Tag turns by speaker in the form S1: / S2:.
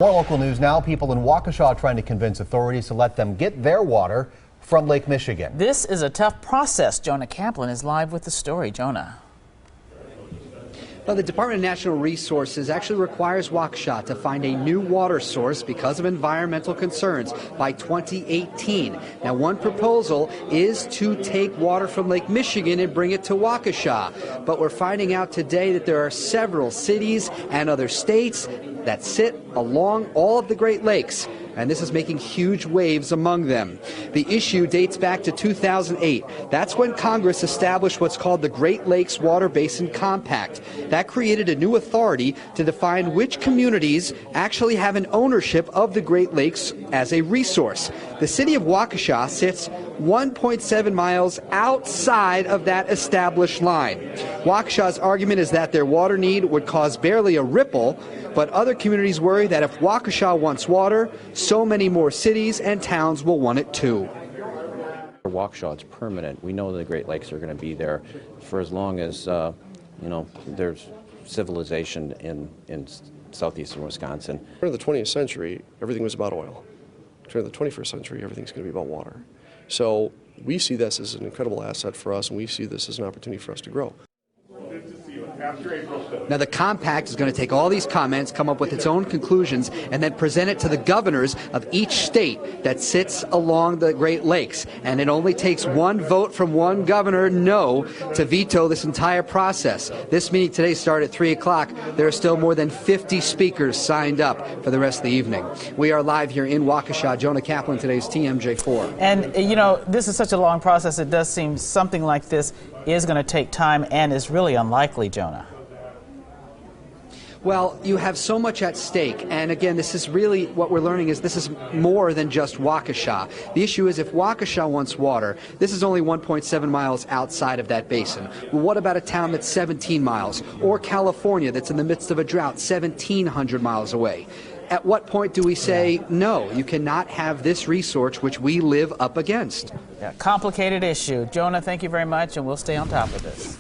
S1: More local news now. People in Waukesha trying to convince authorities to let them get their water from Lake Michigan.
S2: This is a tough process. Jonah Kaplan is live with the story. Jonah.
S3: Well, the Department of Natural Resources actually requires Waukesha to find a new water source because of environmental concerns by 2018. Now, one proposal is to take water from Lake Michigan and bring it to Waukesha. But we're finding out today that there are several cities and other states that sit along all of the Great Lakes, and this is making huge waves among them. The issue dates back to 2008. That's when Congress established what's called the Great Lakes Water Basin Compact. That created a new authority to define which communities actually have an ownership of the Great Lakes as a resource. The city of Waukesha sits 1.7 miles outside of that established line. Waukesha's argument is that their water need would cause barely a ripple, but other communities worry that if Waukesha wants water, so many more cities and towns will want it too.
S4: Waukesha, it's permanent. We know the Great Lakes are going to be there for as long as there's civilization in southeastern Wisconsin.
S5: During the 20th century, everything was about oil. During the 21st century, everything's going to be about water. So we see this as an incredible asset for us, and we see this as an opportunity for us to grow.
S3: Now, the compact is going to take all these comments, come up with its own conclusions, and then present it to the governors of each state that sits along the Great Lakes. And it only takes one vote from one governor, no, to veto this entire process. This meeting today started at 3 o'clock. There are still more than 50 speakers signed up for the rest of the evening. We are live here in Waukesha. Jonah Kaplan, today's TMJ4.
S2: And, you know, this is such a long process. It does seem something like this is going to take time and is really unlikely, Jonah.
S3: Well, you have so much at stake, and again, this is really what we're learning is this is more than just Waukesha. The issue is if Waukesha wants water, this is only 1.7 miles outside of that basin. Well, what about a town that's 17 miles, or California that's in the midst of a drought 1,700 miles away? At what point do we say, no, you cannot have this resource which we live up against?
S2: Yeah, complicated issue. Jonah, thank you very much, and we'll stay on top of this.